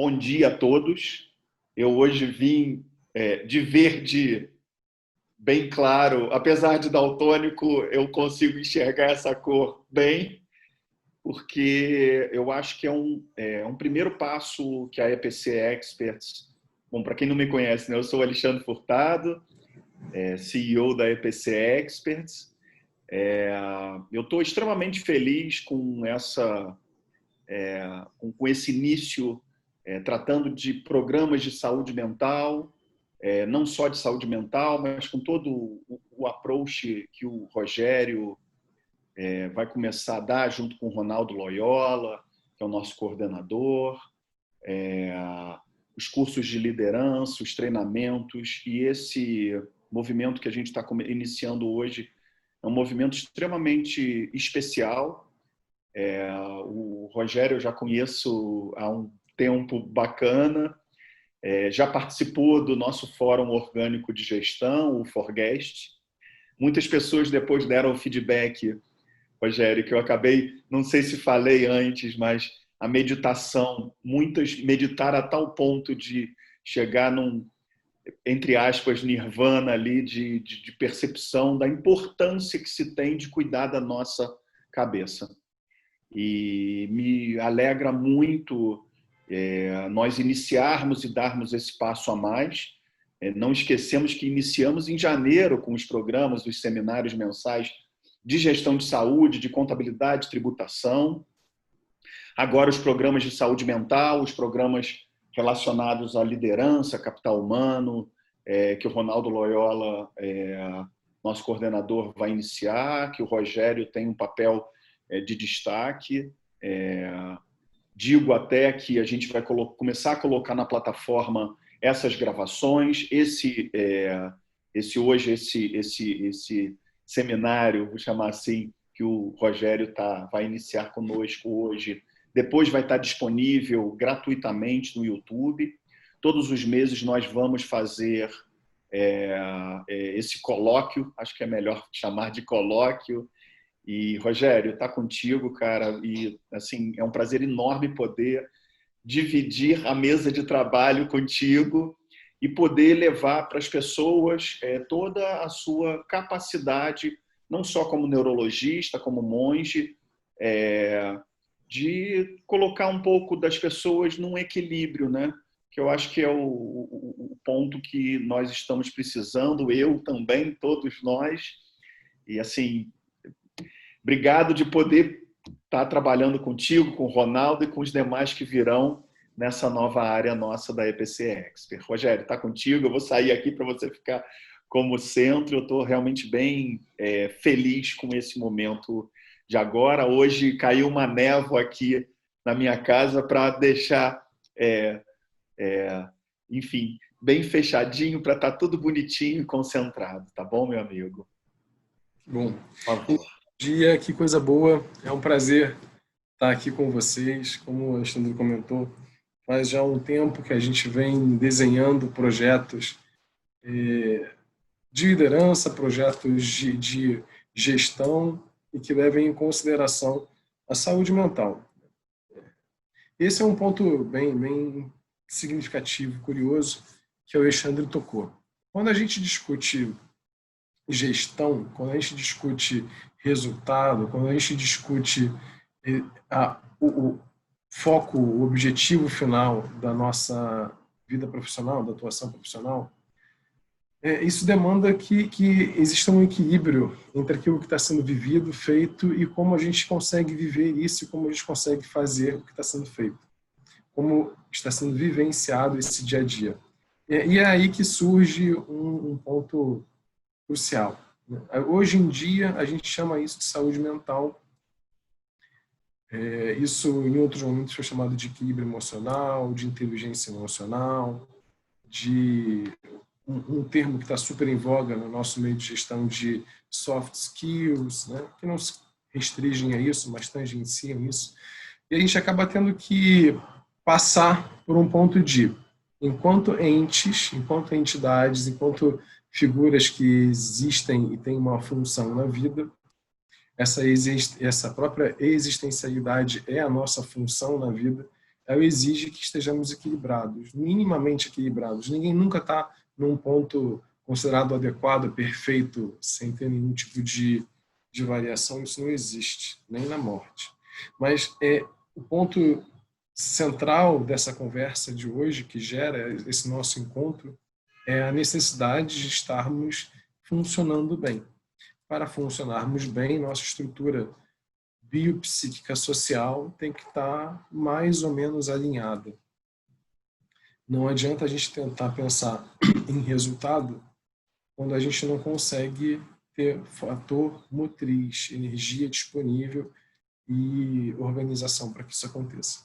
bom dia a todos. Eu hoje vim de verde bem claro, apesar de daltônico, eu consigo enxergar essa cor bem, porque eu acho que é um primeiro passo que a EPC Experts... Bom, para quem não me conhece, né, eu sou Alexandre Furtado, CEO da EPC Experts. Eu estou extremamente feliz com esse início, tratando de programas de saúde mental, não só de saúde mental, mas com todo o approach que o Rogério vai começar a dar junto com o Ronaldo Loyola, que é o nosso coordenador, os cursos de liderança, os treinamentos, e esse movimento que a gente está iniciando hoje é um movimento extremamente especial. O Rogério eu já conheço há um tempo bacana, já participou do nosso Fórum Orgânico de Gestão, o Forgest. Muitas pessoas depois deram feedback, Rogério, que eu acabei, não sei se falei antes, mas a meditação, muitas meditaram a tal ponto de chegar num, entre aspas, nirvana ali de percepção da importância que se tem de cuidar da nossa cabeça. E me alegra muito nós iniciarmos e darmos esse passo a mais. Não esquecemos que iniciamos em janeiro com os programas, os seminários mensais de gestão de saúde, de contabilidade, tributação. Agora os programas de saúde mental, os programas relacionados à liderança, capital humano, que o Ronaldo Loyola, nosso coordenador, vai iniciar, que o Rogério tem um papel de destaque. Digo até que a gente vai começar a colocar na plataforma essas gravações, esse seminário, vou chamar assim, que o Rogério vai iniciar conosco hoje. Depois vai estar disponível gratuitamente no YouTube. Todos os meses nós vamos fazer esse colóquio, acho que é melhor chamar de colóquio. E, Rogério, está contigo, cara, e assim, é um prazer enorme poder dividir a mesa de trabalho contigo e poder levar para as pessoas toda a sua capacidade, não só como neurologista, como monge, de colocar um pouco das pessoas num equilíbrio, né? Que eu acho que é o ponto que nós estamos precisando, eu também, todos nós. E, assim, obrigado de poder estar trabalhando contigo, com o Ronaldo e com os demais que virão nessa nova área nossa da EPC Expert. Rogério, está contigo, eu vou sair aqui para você ficar como centro. Eu estou realmente bem feliz com esse momento de agora. Hoje caiu uma névoa aqui na minha casa para deixar, enfim, bem fechadinho, para estar tudo bonitinho e concentrado. Tá bom, meu amigo? Bom, por favor. Dia, que coisa boa. É um prazer estar aqui com vocês. Como o Alexandre comentou, faz já um tempo que a gente vem desenhando projetos de liderança, projetos de gestão e que levem em consideração a saúde mental. Esse é um ponto bem significativo, curioso, que o Alexandre tocou. Quando a gente discute gestão, quando a gente discute resultado, quando a gente discute o foco, o objetivo final da nossa vida profissional, da atuação profissional, isso demanda que exista um equilíbrio entre aquilo que está sendo vivido, feito, e como a gente consegue viver isso e como a gente consegue fazer o que está sendo feito. Como está sendo vivenciado esse dia a dia. E é aí que surge um ponto crucial. Hoje em dia, a gente chama isso de saúde mental. Isso, em outros momentos, foi chamado de equilíbrio emocional, de inteligência emocional, de um termo que está super em voga no nosso meio de gestão de soft skills, né? Que não se restringem a isso, mas tangenciam isso. E a gente acaba tendo que passar por um ponto de, enquanto entes, enquanto entidades, enquanto figuras que existem e têm uma função na vida, essa própria existencialidade é a nossa função na vida, ela exige que estejamos equilibrados, minimamente equilibrados. Ninguém nunca está num ponto considerado adequado, perfeito, sem ter nenhum tipo de variação. Isso não existe, nem na morte. Mas o ponto central dessa conversa de hoje, que gera esse nosso encontro, é a necessidade de estarmos funcionando bem. Para funcionarmos bem, nossa estrutura biopsíquica social tem que estar mais ou menos alinhada. Não adianta a gente tentar pensar em resultado quando a gente não consegue ter fator motriz, energia disponível e organização para que isso aconteça.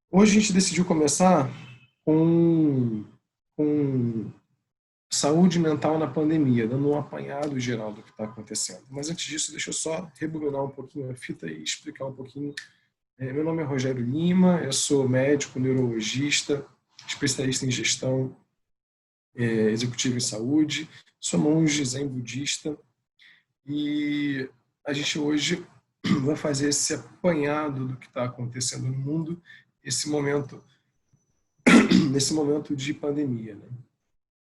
Hoje a gente decidiu começar com saúde mental na pandemia, dando um apanhado geral do que está acontecendo. Mas antes disso, deixa eu só rebobinar um pouquinho a fita e explicar um pouquinho. Meu nome é Rogério Lima, eu sou médico, neurologista, especialista em gestão executiva em saúde, sou monge zen budista e a gente hoje vai fazer esse apanhado do que está acontecendo no mundo, nesse momento de pandemia, né?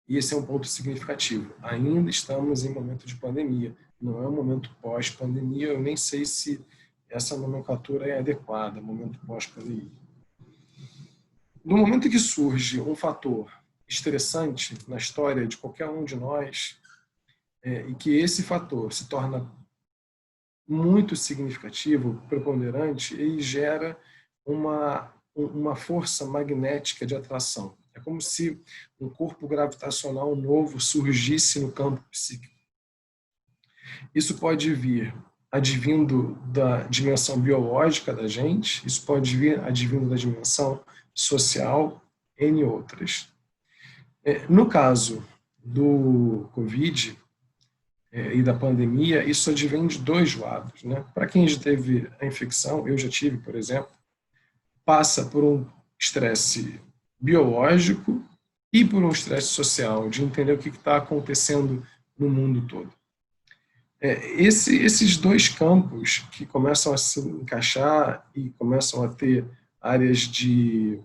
E esse é um ponto significativo. Ainda estamos em momento de pandemia, não é um momento pós-pandemia. Eu nem sei se essa nomenclatura é adequada, momento pós-pandemia. No momento em que surge um fator estressante na história de qualquer um de nós, e que esse fator se torna muito significativo, preponderante, ele gera uma força magnética de atração. É como se um corpo gravitacional novo surgisse no campo psíquico. Isso pode vir advindo da dimensão biológica da gente, isso pode vir advindo da dimensão social, entre outras. No caso do Covid e da pandemia, isso advém de dois lados, né? Para quem já teve a infecção, eu já tive, por exemplo, passa por um estresse biológico e por um estresse social, de entender o que está acontecendo no mundo todo. Esses dois campos que começam a se encaixar e começam a ter áreas de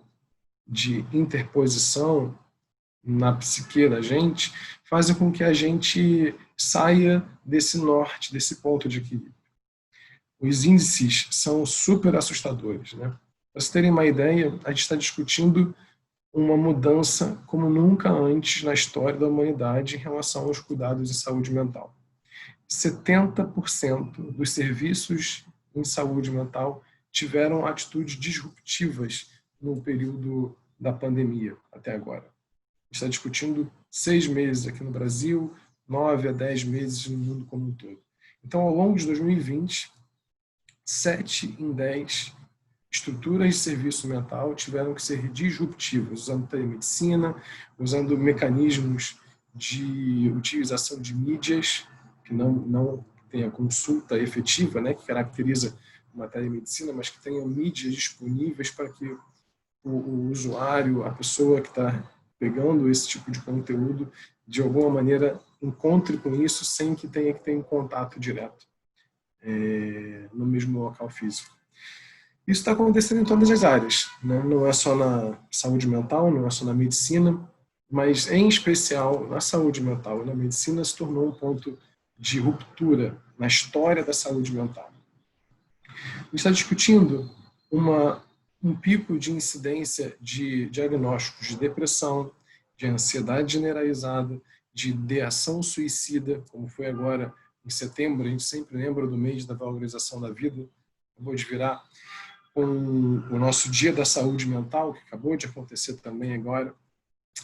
interposição na psique da gente, fazem com que a gente saia desse norte, desse ponto de equilíbrio. Os índices são super assustadores, né? Para vocês terem uma ideia, a gente está discutindo uma mudança como nunca antes na história da humanidade em relação aos cuidados em saúde mental. 70% dos serviços em saúde mental tiveram atitudes disruptivas no período da pandemia até agora. A gente está discutindo 6 meses aqui no Brasil, 9 a 10 meses no mundo como um todo. Então, ao longo de 2020, 7 em 10 estruturas de serviço mental tiveram que ser disruptivas, usando telemedicina, usando mecanismos de utilização de mídias, que não tem a consulta efetiva, né, que caracteriza uma telemedicina, mas que tenham mídias disponíveis para que o usuário, a pessoa que está pegando esse tipo de conteúdo, de alguma maneira encontre com isso sem que tenha que ter um contato direto no mesmo local físico. Isso está acontecendo em todas as áreas, né? Não é só na saúde mental, não é só na medicina, mas em especial na saúde mental e na medicina se tornou um ponto de ruptura na história da saúde mental. A gente está discutindo um pico de incidência de diagnósticos de depressão, de ansiedade generalizada, de ideação suicida, como foi agora em setembro. A gente sempre lembra do mês da valorização da vida, acabou de virar, com o nosso Dia da Saúde Mental, que acabou de acontecer também agora,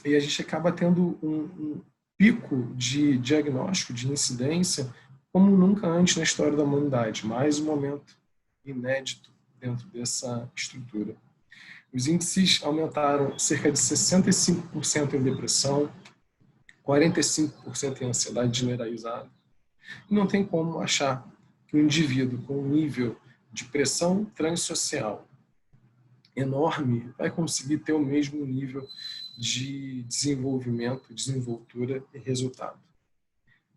e a gente acaba tendo um pico de diagnóstico, de incidência, como nunca antes na história da humanidade. Mais um momento inédito dentro dessa estrutura. Os índices aumentaram cerca de 65% em depressão, 45% em ansiedade generalizada. E não tem como achar que um indivíduo com um nível de pressão transsocial enorme vai conseguir ter o mesmo nível de desenvolvimento, desenvoltura e resultado.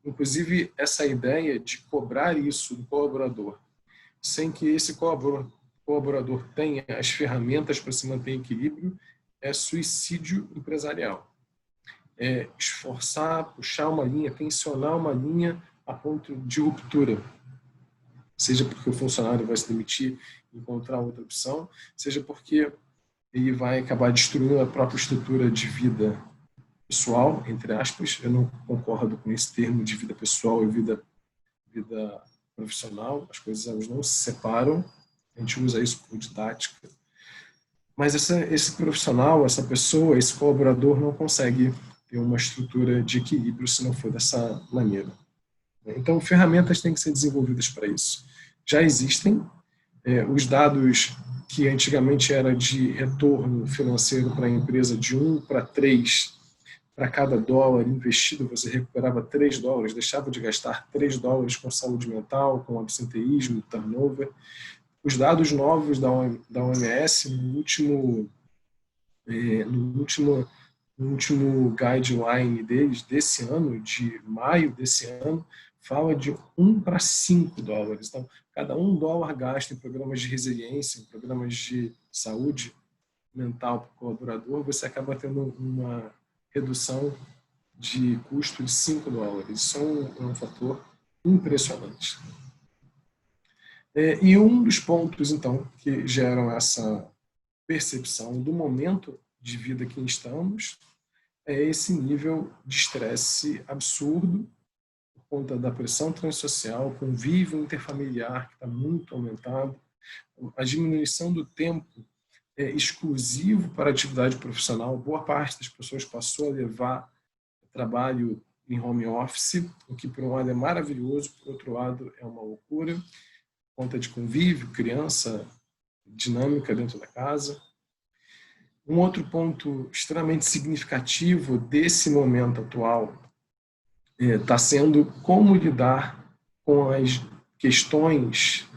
Inclusive, essa ideia de cobrar isso do colaborador, sem que esse colaborador tenha as ferramentas para se manter em equilíbrio é suicídio empresarial. É esforçar, puxar uma linha, tensionar uma linha a ponto de ruptura. Seja porque o funcionário vai se demitir e encontrar outra opção, seja porque ele vai acabar destruindo a própria estrutura de vida pessoal, entre aspas. Eu não concordo com esse termo de vida pessoal e vida profissional. As coisas elas não se separam. A gente usa isso como didática. Mas esse profissional, essa pessoa, esse colaborador não consegue ter uma estrutura de equilíbrio se não for dessa maneira. Então, ferramentas têm que ser desenvolvidas para isso. Já existem. Os dados que antigamente era de retorno financeiro para a empresa de 1 para 3, para cada dólar investido você recuperava $3, deixava de gastar $3 com saúde mental, com absenteísmo, turnover. Os dados novos da OMS no último guideline deles, desse ano, de maio desse ano, fala de 1 para 5 dólares. Então, cada $1 gasto em programas de resiliência, em programas de saúde mental para o colaborador, você acaba tendo uma redução de custo de 5 dólares. Isso é um fator impressionante. E um dos pontos, então, que geram essa percepção do momento de vida que estamos é esse nível de estresse absurdo por conta da pressão transssocial, convívio interfamiliar que está muito aumentado, a diminuição do tempo exclusivo para atividade profissional. Boa parte das pessoas passou a levar trabalho em home office, o que por um lado é maravilhoso, por outro lado é uma loucura, por conta de convívio, criança, dinâmica dentro da casa. Um outro ponto extremamente significativo desse momento atual está sendo como lidar com as questões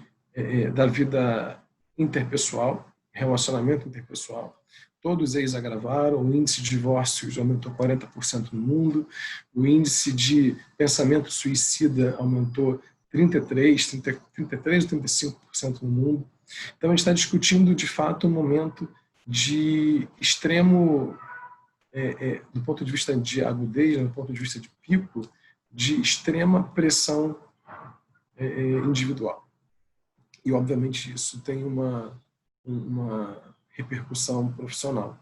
da vida interpessoal, relacionamento interpessoal. Todos eles agravaram, o índice de divórcios aumentou 40% no mundo, o índice de pensamento suicida aumentou 33% ou 35% no mundo. Então, a gente está discutindo, de fato, um momento de extremo, do ponto de vista de agudez, do ponto de vista de pico, de extrema pressão individual. E, obviamente, isso tem uma repercussão profissional.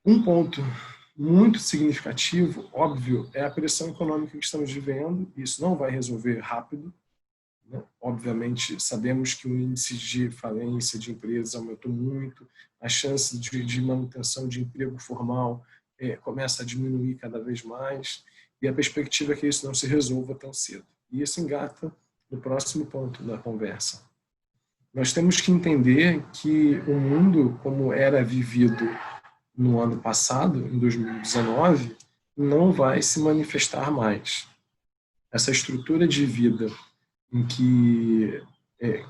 Um ponto muito significativo, óbvio, é a pressão econômica que estamos vivendo. Isso não vai resolver rápido. Obviamente, sabemos que o índice de falência de empresas aumentou muito, a chance de manutenção de emprego formal começa a diminuir cada vez mais, e a perspectiva é que isso não se resolva tão cedo. E isso engata no próximo ponto da conversa. Nós temos que entender que o mundo, como era vivido no ano passado, em 2019, não vai se manifestar mais. Essa estrutura de vida em que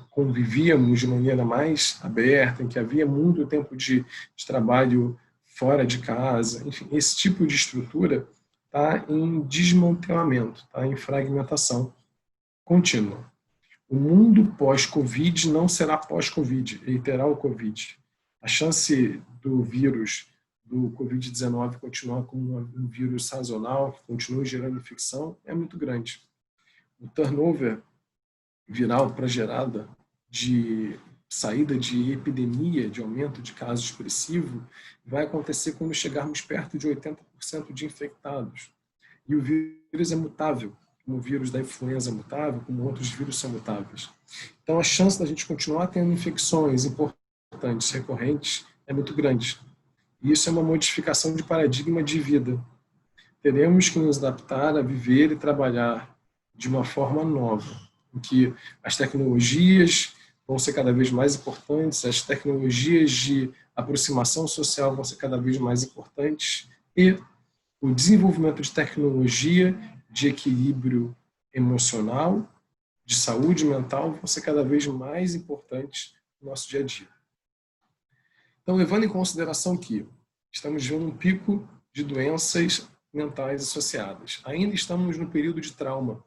convivíamos de maneira mais aberta, em que havia muito tempo de trabalho fora de casa, enfim, esse tipo de estrutura está em desmantelamento, está em fragmentação contínua. O mundo pós-Covid não será pós-Covid, ele terá o Covid. A chance do vírus, do Covid-19, continuar como um vírus sazonal, que continue gerando infecção, é muito grande. O turnover viral para gerada de saída de epidemia, de aumento de casos expressivo, vai acontecer quando chegarmos perto de 80% de infectados. E o vírus é mutável, como o vírus da influenza é mutável, como outros vírus são mutáveis. Então, a chance da gente continuar tendo infecções importantes, recorrentes, é muito grande. E isso é uma modificação de paradigma de vida. Teremos que nos adaptar a viver e trabalhar de uma forma nova, em que as tecnologias vão ser cada vez mais importantes, as tecnologias de aproximação social vão ser cada vez mais importantes e o desenvolvimento de tecnologia de equilíbrio emocional, de saúde mental, vão ser cada vez mais importantes no nosso dia a dia. Então, levando em consideração que estamos vivendo um pico de doenças mentais associadas, ainda estamos no período de trauma.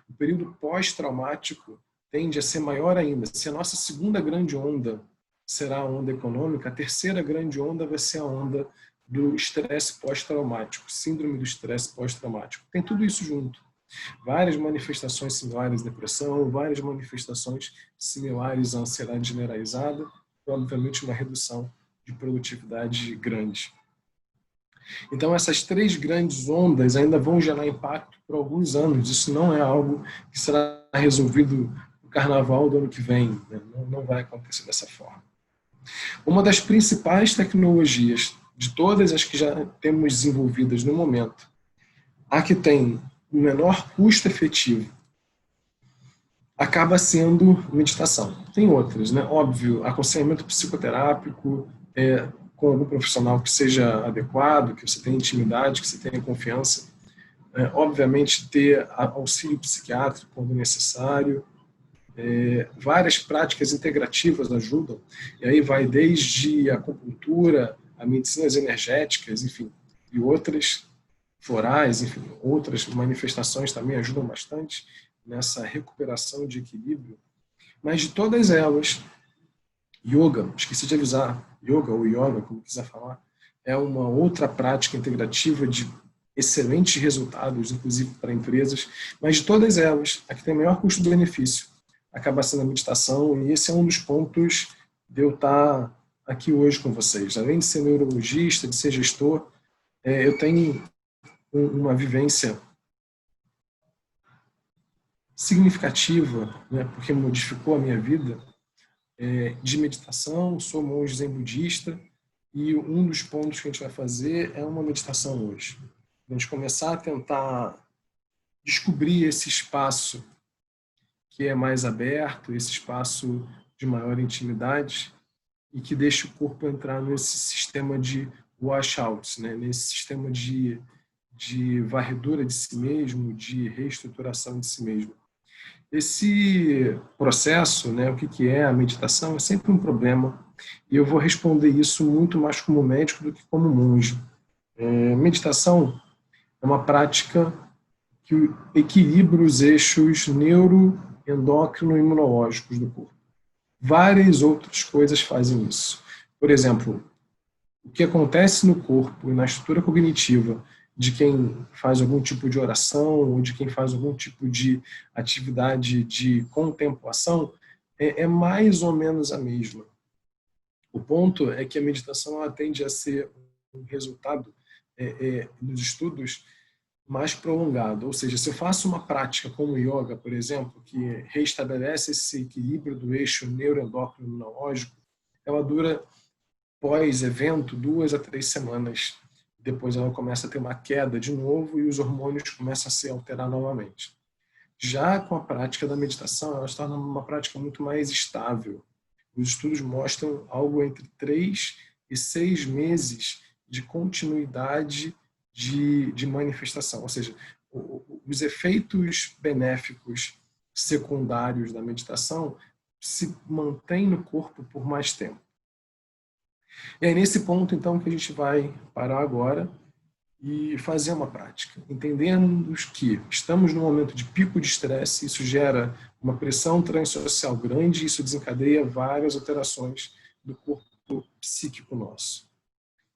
O período pós-traumático tende a ser maior ainda. Se a nossa segunda grande onda será a onda econômica, a terceira grande onda vai ser a onda do estresse pós-traumático, síndrome do estresse pós-traumático. Tem tudo isso junto. Várias manifestações similares à depressão, várias manifestações similares à ansiedade generalizada e, obviamente, uma redução de produtividade grande. Então, essas três grandes ondas ainda vão gerar impacto por alguns anos. Isso não é algo que será resolvido no carnaval do ano que vem, né? Não vai acontecer dessa forma. Uma das principais tecnologias de todas as que já temos desenvolvidas no momento, a que tem o menor custo efetivo, acaba sendo meditação. Tem outras, né? Óbvio, aconselhamento psicoterápico, com algum profissional que seja adequado, que você tenha intimidade, que você tenha confiança. Obviamente, ter auxílio psiquiátrico quando necessário. Várias práticas integrativas ajudam. E aí vai desde a acupuntura, a medicinas energéticas, enfim, e outras florais, enfim, outras manifestações também ajudam bastante nessa recuperação de equilíbrio. Mas de todas elas, yoga, esqueci de avisar, yoga ou yoga, como quiser falar, é uma outra prática integrativa de excelentes resultados, inclusive para empresas, mas de todas elas, a que tem maior custo-benefício acaba sendo a meditação, e esse é um dos pontos de eu estar aqui hoje com vocês. Além de ser neurologista, de ser gestor, eu tenho uma vivência significativa, né, porque modificou a minha vida, de meditação. Sou monge zen budista, e um dos pontos que a gente vai fazer é uma meditação hoje. A gente começar a tentar descobrir esse espaço que é mais aberto, esse espaço de maior intimidade, e que deixa o corpo entrar nesse sistema de washout, né? Nesse sistema de varredura de si mesmo, de reestruturação de si mesmo. Esse processo, né, o que é a meditação, é sempre um problema, e eu vou responder isso muito mais como médico do que como monge. Meditação é uma prática que equilibra os eixos neuroendócrino e imunológicos do corpo. Várias outras coisas fazem isso. Por exemplo, o que acontece no corpo e na estrutura cognitiva de quem faz algum tipo de oração ou de quem faz algum tipo de atividade de contemplação é mais ou menos a mesma. O ponto é que a meditação ela tende a ser um resultado nos estudos mais prolongado. Ou seja, se eu faço uma prática como yoga, por exemplo, que reestabelece esse equilíbrio do eixo neuroendócrino imunológico, ela dura, pós-evento, 2 a 3 semanas. Depois ela começa a ter uma queda de novo e os hormônios começam a se alterar novamente. Já com a prática da meditação, ela se torna uma prática muito mais estável. Os estudos mostram algo entre 3 e 6 meses de continuidade de manifestação. Ou seja, os efeitos benéficos secundários da meditação se mantêm no corpo por mais tempo. E é nesse ponto, então, que a gente vai parar agora e fazer uma prática, entendendo que estamos num momento de pico de estresse, isso gera uma pressão transsocial grande, e isso desencadeia várias alterações do corpo psíquico nosso.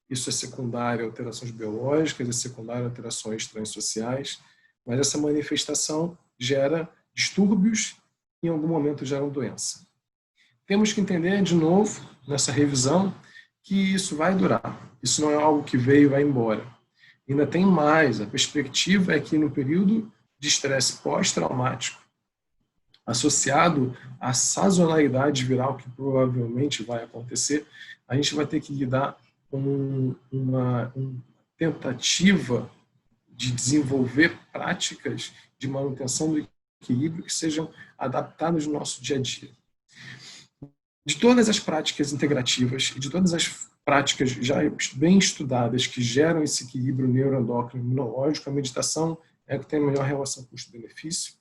Isso é secundário a alterações biológicas, é secundário a alterações transsociais, mas essa manifestação gera distúrbios e em algum momento gera doença. Temos que entender, de novo, nessa revisão, que isso vai durar. Isso não é algo que veio e vai embora. Ainda tem mais. A perspectiva é que no período de estresse pós-traumático, associado à sazonalidade viral que provavelmente vai acontecer, a gente vai ter que lidar com uma tentativa de desenvolver práticas de manutenção do equilíbrio que sejam adaptadas no nosso dia a dia. De todas as práticas integrativas e de todas as práticas já bem estudadas que geram esse equilíbrio neuroendócrino imunológico, a meditação é a que tem a melhor relação custo-benefício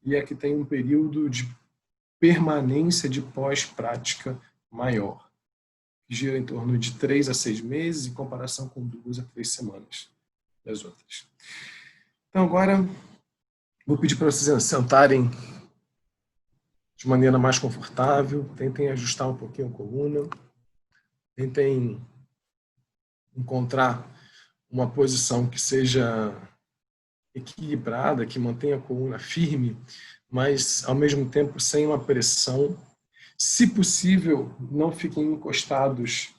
e é a que tem um período de permanência de pós-prática maior, que gira em torno de 3 a 6 meses, em comparação com 2 a 3 semanas das outras. Então agora vou pedir para vocês sentarem de maneira mais confortável, tentem ajustar um pouquinho a coluna, tentem encontrar uma posição que seja equilibrada, que mantenha a coluna firme, mas ao mesmo tempo sem uma pressão. Se possível, não fiquem encostados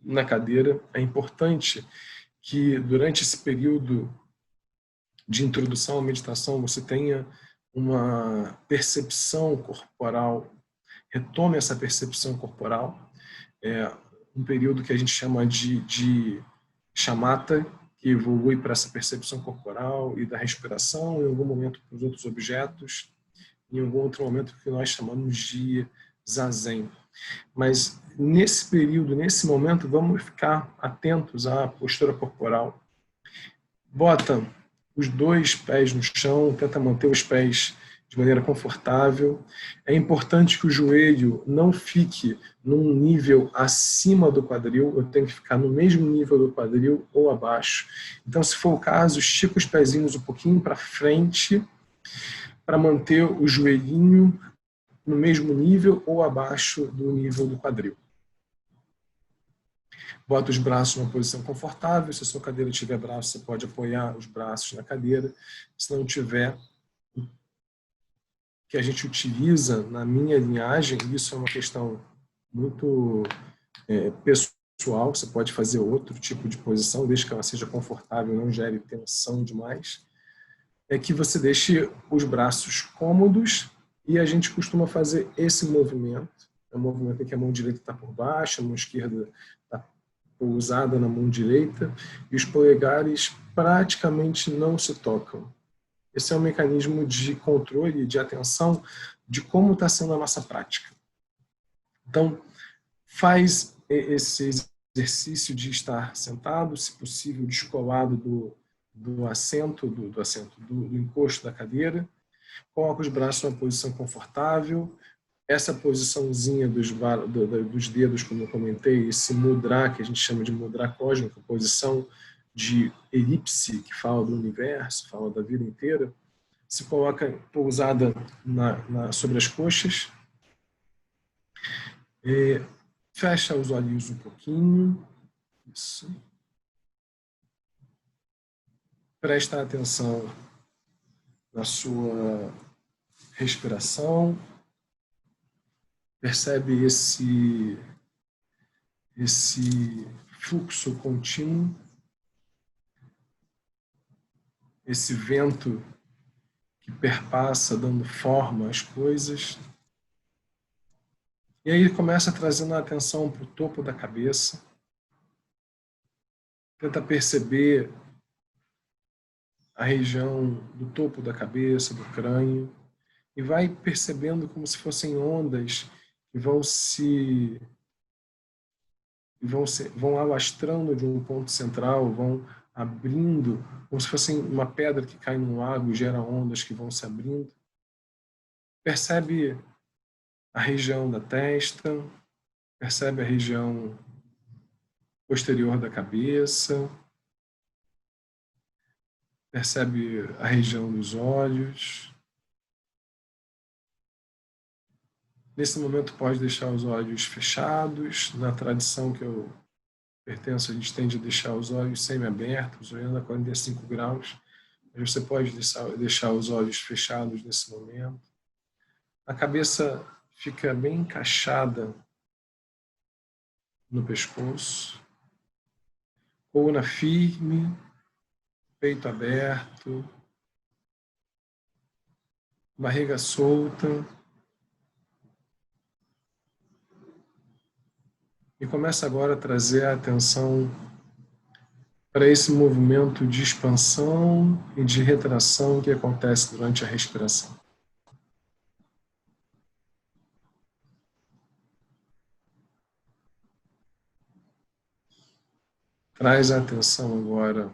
na cadeira. É importante que durante esse período de introdução à meditação você tenha uma percepção corporal, retome essa percepção corporal. É um período que a gente chama de shamatha, que evolui para essa percepção corporal e da respiração, em algum momento para os outros objetos, em algum outro momento que nós chamamos de zazen. Mas nesse período, nesse momento, vamos ficar atentos à postura corporal. Bota os 2 pés no chão, tenta manter os pés de maneira confortável. É importante que o joelho não fique num nível acima do quadril, eu tenho que ficar no mesmo nível do quadril ou abaixo. Então, se for o caso, estica os pezinhos um pouquinho para frente, para manter o joelhinho no mesmo nível ou abaixo do nível do quadril. Bota os braços numa posição confortável. Se a sua cadeira tiver braço, você pode apoiar os braços na cadeira. Se não tiver, que a gente utiliza na minha linhagem, isso é uma questão muito pessoal, você pode fazer outro tipo de posição, desde que ela seja confortável, não gere tensão demais, é que você deixe os braços cômodos e a gente costuma fazer esse movimento. É um movimento em que a mão direita está por baixo, a mão esquerda está pousada na mão direita e os polegares praticamente não se tocam. Esse é um mecanismo de controle, de atenção, de como está sendo a nossa prática. Então, faz esse exercício de estar sentado, se possível, descolado do encosto da cadeira. Coloca os braços numa posição confortável. Essa posiçãozinha dos dedos, como eu comentei, esse mudra, que a gente chama de mudra cósmico, posição de elipse, que fala do universo, fala da vida inteira, se coloca pousada sobre as coxas, fecha os olhos um pouquinho, isso. Presta atenção na sua respiração, percebe esse fluxo contínuo, esse vento que perpassa, dando forma às coisas. E aí começa trazendo a atenção para o topo da cabeça. Tenta perceber a região do topo da cabeça, do crânio, e vai percebendo como se fossem ondas que vão alastrando de um ponto central, vão abrindo, como se fosse uma pedra que cai num lago e gera ondas que vão se abrindo. Percebe a região da testa, percebe a região posterior da cabeça, percebe a região dos olhos. Nesse momento pode deixar os olhos fechados. Na tradição que eu pertenço, a gente tende a deixar os olhos semi-abertos, olhando a 45 graus. Mas você pode deixar os olhos fechados nesse momento. A cabeça fica bem encaixada no pescoço. Coluna firme, peito aberto, barriga solta. E começa agora a trazer a atenção para esse movimento de expansão e de retração que acontece durante a respiração. Traz a atenção agora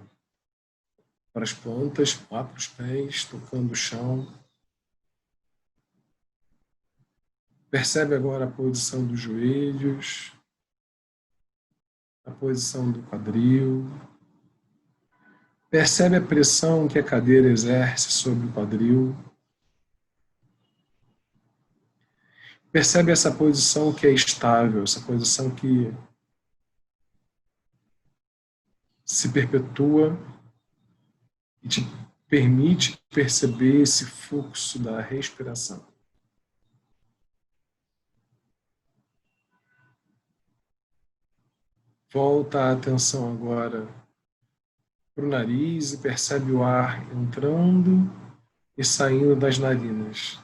para as plantas, lá para os pés, tocando o chão. Percebe agora a posição dos joelhos, a posição do quadril. Percebe a pressão que a cadeira exerce sobre o quadril. Percebe essa posição que é estável, essa posição que se perpetua e te permite perceber esse fluxo da respiração. Volta a atenção agora para o nariz e percebe o ar entrando e saindo das narinas.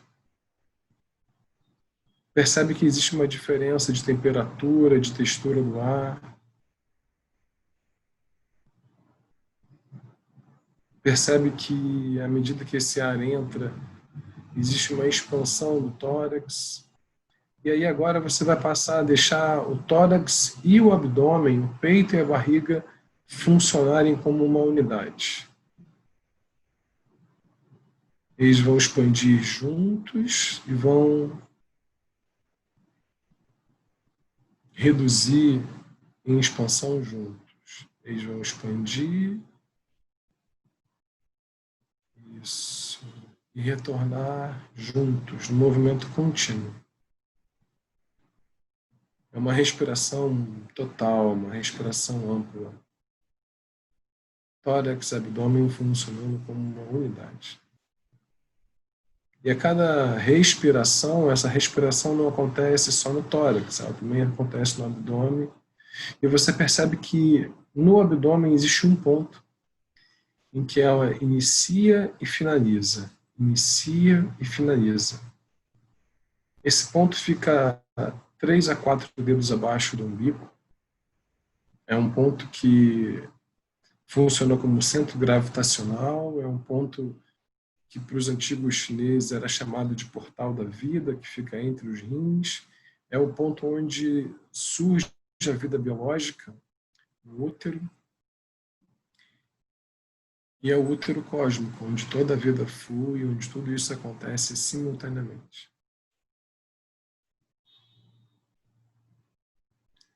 Percebe que existe uma diferença de temperatura, de textura do ar. Percebe que, à medida que esse ar entra, existe uma expansão do tórax. E aí agora você vai passar a deixar o tórax e o abdômen, o peito e a barriga, funcionarem como uma unidade. Eles vão expandir juntos e vão reduzir em expansão juntos. Eles vão expandir. Isso. E retornar juntos, no movimento contínuo. É uma respiração total, uma respiração ampla. Tórax, abdômen funcionando como uma unidade. E a cada respiração, essa respiração não acontece só no tórax, ela também acontece no abdômen. E você percebe que no abdômen existe um ponto em que ela inicia e finaliza. Inicia e finaliza. Esse ponto fica 3 a 4 dedos abaixo do umbigo. É um ponto que funciona como centro gravitacional, é um ponto que para os antigos chineses era chamado de portal da vida, que fica entre os rins. É o ponto onde surge a vida biológica, o útero. E é o útero cósmico, onde toda a vida flui, onde tudo isso acontece simultaneamente.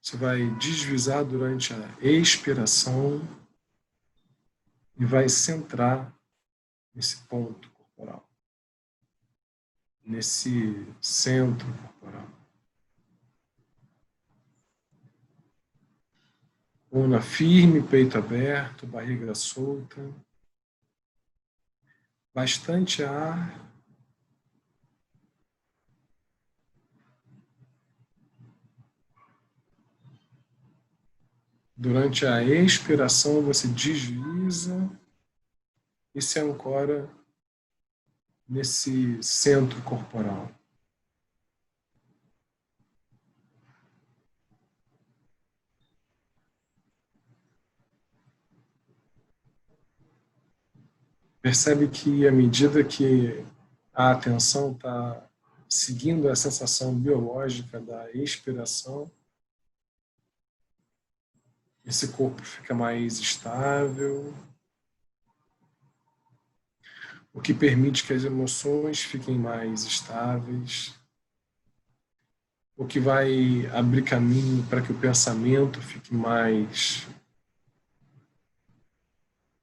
Você vai deslizar durante a expiração e vai centrar nesse ponto corporal, nesse centro corporal. Coluna firme, peito aberto, barriga solta. Bastante ar. Durante a expiração, você desliza e se ancora nesse centro corporal. Percebe que, à medida que a atenção está seguindo a sensação biológica da expiração, esse corpo fica mais estável, o que permite que as emoções fiquem mais estáveis, o que vai abrir caminho para que o pensamento fique mais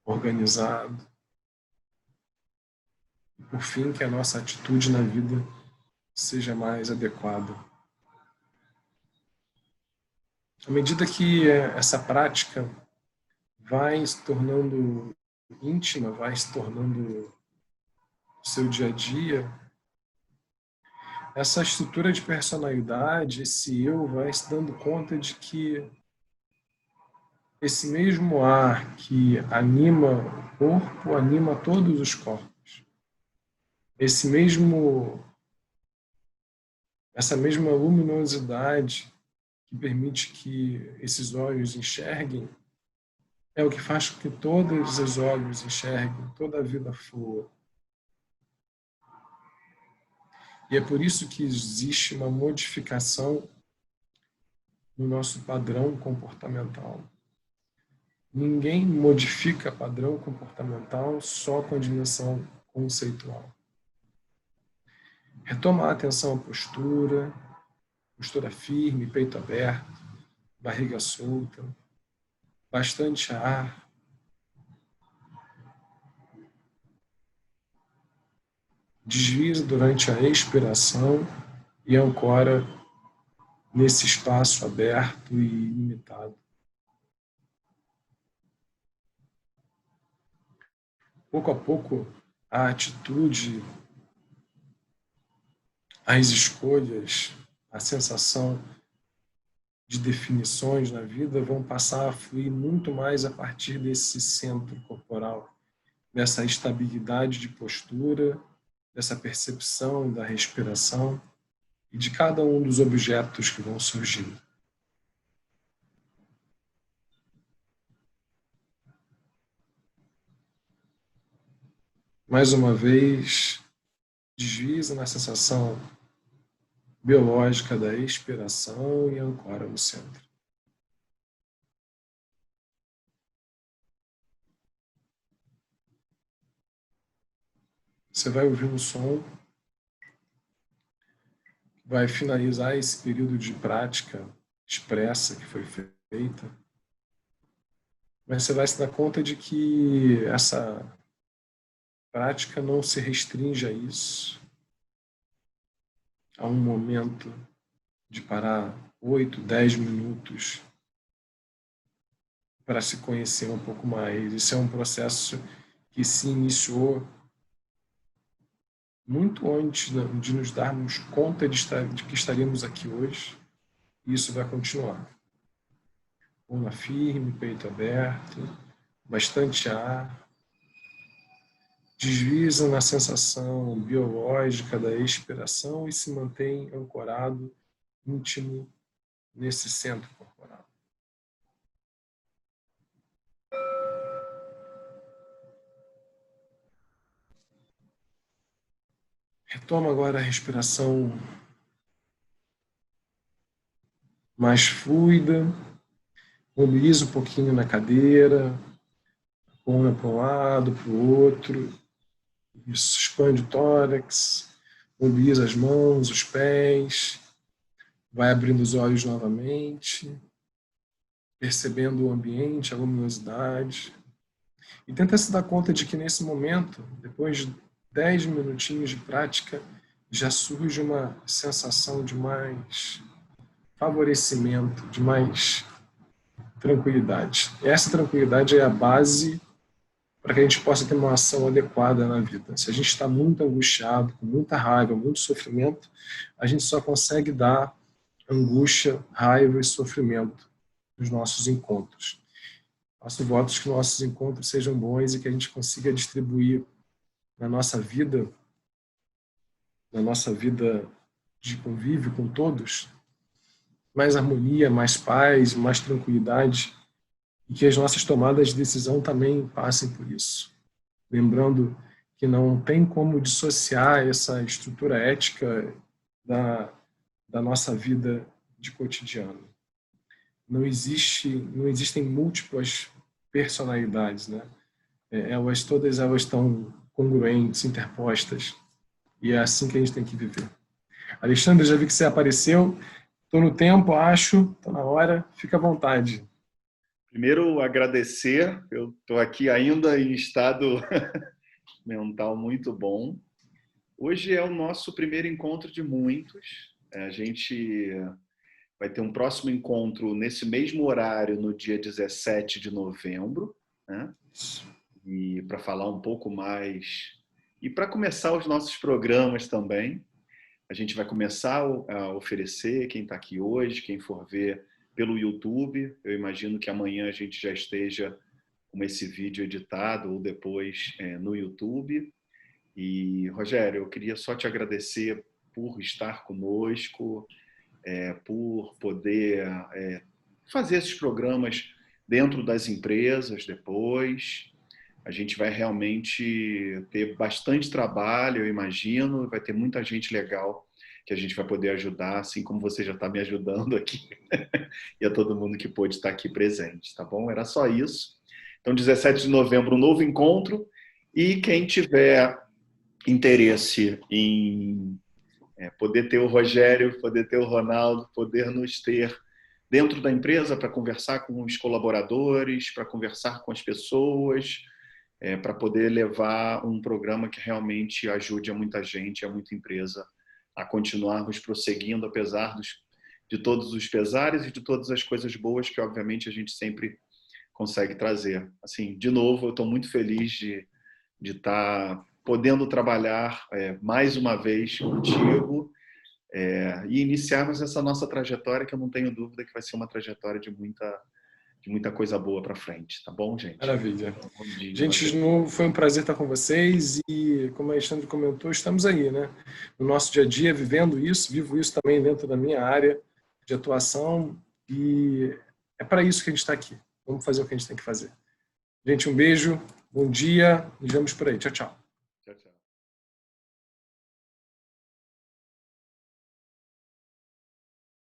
organizado. E, por fim, que a nossa atitude na vida seja mais adequada. À medida que essa prática vai se tornando íntima, vai se tornando o seu dia a dia, essa estrutura de personalidade, esse eu, vai se dando conta de que esse mesmo ar que anima o corpo, anima todos os corpos. Essa mesma luminosidade que permite que esses olhos enxerguem, é o que faz com que todos os olhos enxerguem, toda a vida flua. E é por isso que existe uma modificação no nosso padrão comportamental. Ninguém modifica padrão comportamental só com a dimensão conceitual. Retoma a atenção à postura, postura firme, peito aberto, barriga solta, bastante ar. Desliza durante a expiração e ancora nesse espaço aberto e ilimitado. Pouco a pouco, a atitude, as escolhas, a sensação de definições na vida vão passar a fluir muito mais a partir desse centro corporal, dessa estabilidade de postura, dessa percepção da respiração e de cada um dos objetos que vão surgindo. Mais uma vez, desliza na sensação biológica da expiração e ancora no centro. Você vai ouvir um som, vai finalizar esse período de prática expressa que foi feita, mas você vai se dar conta de que essa prática não se restringe a isso, a um momento de parar 8, 10 minutos para se conhecer um pouco mais. Isso é um processo que se iniciou muito antes de nos darmos conta de que estaríamos aqui hoje, e isso vai continuar. Coluna firme, peito aberto, bastante ar. Desliza na sensação biológica da expiração e se mantém ancorado, íntimo, nesse centro corporal. Retoma agora a respiração mais fluida. Mobiliza um pouquinho na cadeira, coluna para um lado, para o outro. Isso, expande o tórax, mobiliza as mãos, os pés. Vai abrindo os olhos novamente, percebendo o ambiente, a luminosidade. E tenta se dar conta de que nesse momento, depois de 10 minutinhos de prática, já surge uma sensação de mais favorecimento, de mais tranquilidade. E essa tranquilidade é a base para que a gente possa ter uma ação adequada na vida. Se a gente está muito angustiado, com muita raiva, muito sofrimento, a gente só consegue dar angústia, raiva e sofrimento nos nossos encontros. Faço votos que nossos encontros sejam bons e que a gente consiga distribuir na nossa vida de convívio com todos, mais harmonia, mais paz, mais tranquilidade, e que as nossas tomadas de decisão também passem por isso. Lembrando que não tem como dissociar essa estrutura ética da nossa vida de cotidiano. Não existem múltiplas personalidades, né? Todas elas estão congruentes, interpostas, e é assim que a gente tem que viver. Alexandre, já vi que você apareceu. Estou no tempo, acho. Estou na hora. Fica à vontade. Primeiro, agradecer. Eu estou aqui ainda em estado mental muito bom. Hoje é o nosso primeiro encontro de muitos. A gente vai ter um próximo encontro nesse mesmo horário, no dia 17 de novembro, né? E para falar um pouco mais e para começar os nossos programas também. A gente vai começar a oferecer, quem está aqui hoje, quem for ver pelo YouTube, eu imagino que amanhã a gente já esteja com esse vídeo editado ou depois no YouTube. E, Rogério, eu queria só te agradecer por estar conosco, por poder fazer esses programas dentro das empresas depois. A gente vai realmente ter bastante trabalho, eu imagino, vai ter muita gente legal que a gente vai poder ajudar, assim como você já está me ajudando aqui, e a todo mundo que pôde estar aqui presente, tá bom? Era só isso. Então, 17 de novembro, um novo encontro, e quem tiver interesse em poder ter o Rogério, poder ter o Ronaldo, poder nos ter dentro da empresa para conversar com os colaboradores, para conversar com as pessoas, para poder levar um programa que realmente ajude a muita gente, a muita empresa a continuarmos prosseguindo, apesar de todos os pesares e de todas as coisas boas que, obviamente, a gente sempre consegue trazer. Assim, de novo, eu estou muito feliz de estar podendo trabalhar mais uma vez contigo e iniciarmos essa nossa trajetória, que eu não tenho dúvida que vai ser uma trajetória de muita coisa boa para frente. Tá bom, gente? Maravilha. Gente, foi um prazer estar com vocês e, como a Alexandre comentou, estamos aí, né? No nosso dia a dia, vivendo isso, vivo isso também dentro da minha área de atuação e é para isso que a gente está aqui. Vamos fazer o que a gente tem que fazer. Gente, um beijo, bom dia e vamos por aí. Tchau, tchau.